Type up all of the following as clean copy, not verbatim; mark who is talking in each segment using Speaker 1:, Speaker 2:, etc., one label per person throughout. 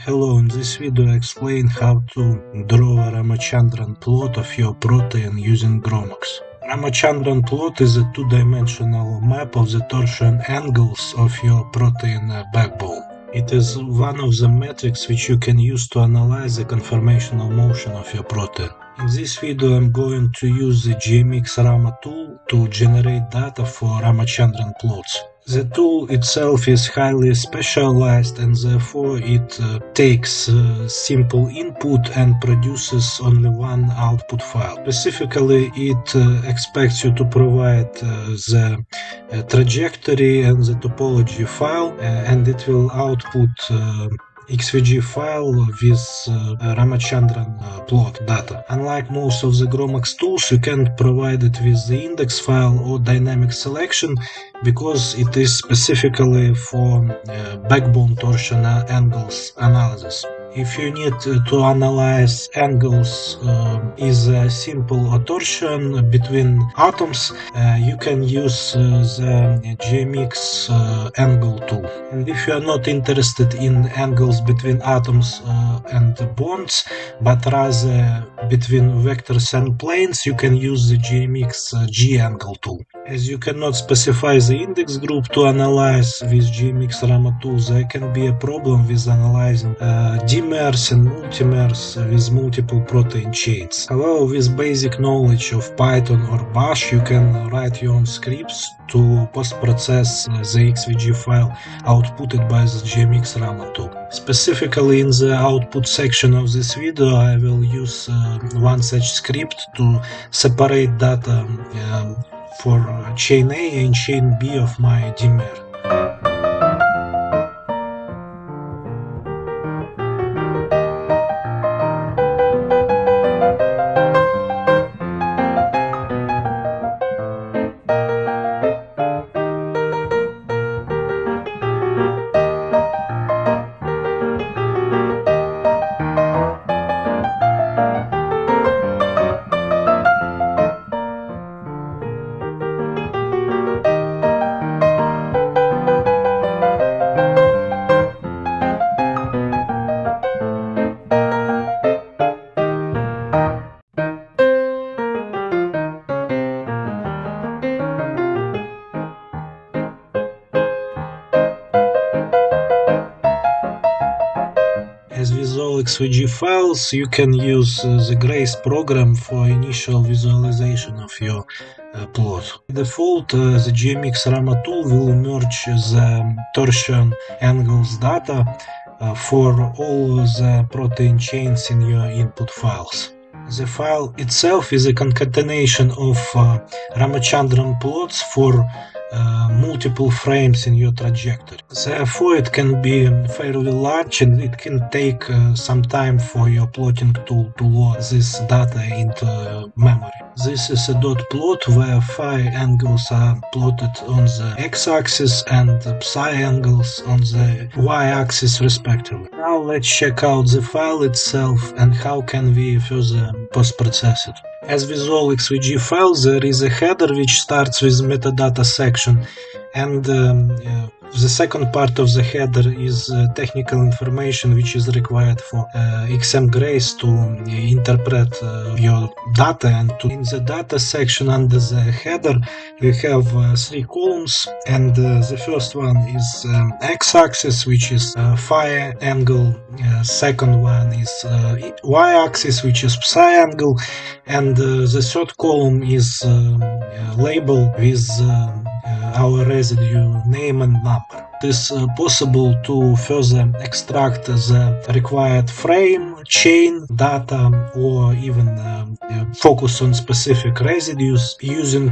Speaker 1: Hello, in this video I explain how to draw a Ramachandran plot of your protein using GROMACS. Ramachandran plot is a two-dimensional map of the torsion angles of your protein backbone. It is one of the metrics which you can use to analyze the conformational motion of your protein. In this video I'm going to use the GMX Rama tool to generate data for Ramachandran plots. The tool itself is highly specialized and therefore it takes simple input and produces only one output file. Specifically, it expects you to provide the trajectory and the topology file, and it will output XVG file with Ramachandran plot data. Unlike most of the GROMACS tools, you can't provide it with the index file or dynamic selection because it is specifically for backbone torsion angles analysis. If you need to analyze angles is a simple torsion between atoms, you can use the GMX angle tool. And if you are not interested in angles between atoms and bonds, but rather between vectors and planes, you can use the GMX G angle tool. As you cannot specify the index group to analyze with GMX Rama tool, there can be a problem with analyzing dimers and multimers with multiple protein chains. However, with basic knowledge of Python or Bash, you can write your own scripts to post-process the XVG file outputted by the GMX Rama tool. Specifically in the output section of this video, I will use one such script to separate data for chain A and chain B of my dimer. As with all XVG files, you can use the Grace program for initial visualization of your plot. By default, the GMX Rama tool will merge the torsion angles data for all the protein chains in your input files. The file itself is a concatenation of Ramachandran plots for multiple frames in your trajectory. Therefore, it can be fairly large and it can take some time for your plotting tool to load this data into memory. This is a dot plot where phi angles are plotted on the x-axis and psi angles on the y-axis respectively. Now let's check out the file itself and how can we further post-process it. As with all XVG files, there is a header which starts with metadata section, and the second part of the header is technical information which is required for XM Grace to interpret your data. And in the data section under the header we have three columns, and the first one is x-axis, which is phi angle, second one is y-axis, which is psi angle, and the third column is labeled with our residue name and number. It is possible to further extract the required frame, chain, data, or even focus on specific residues using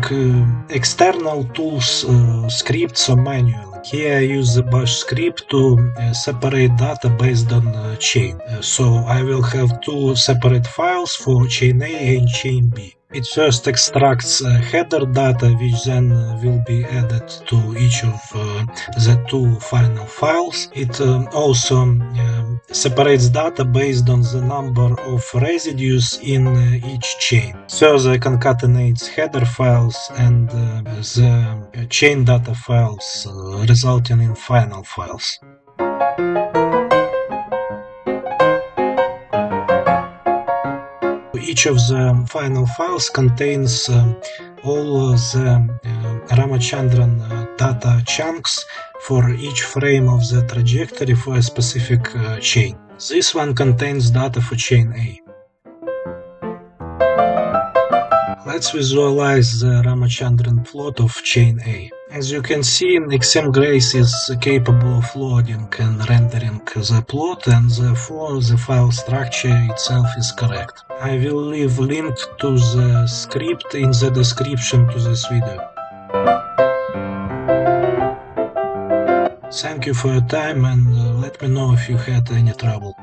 Speaker 1: external tools, scripts, or manually. Here I use the Bash script to separate data based on chain. So I will have two separate files for chain A and chain B. It first extracts header data, which then will be added to each of the two final files. It also separates data based on the number of residues in each chain. Further concatenates header files and the chain data files, resulting in final files. each of the final files contains all the Ramachandran data chunks for each frame of the trajectory for a specific chain. This one contains data for chain A. Let's visualize the Ramachandran plot of chain A. As you can see, XMGrace is capable of loading and rendering the plot, and therefore the file structure itself is correct. I will leave link to the script in the description to this video. Thank you for your time, and let me know if you had any trouble.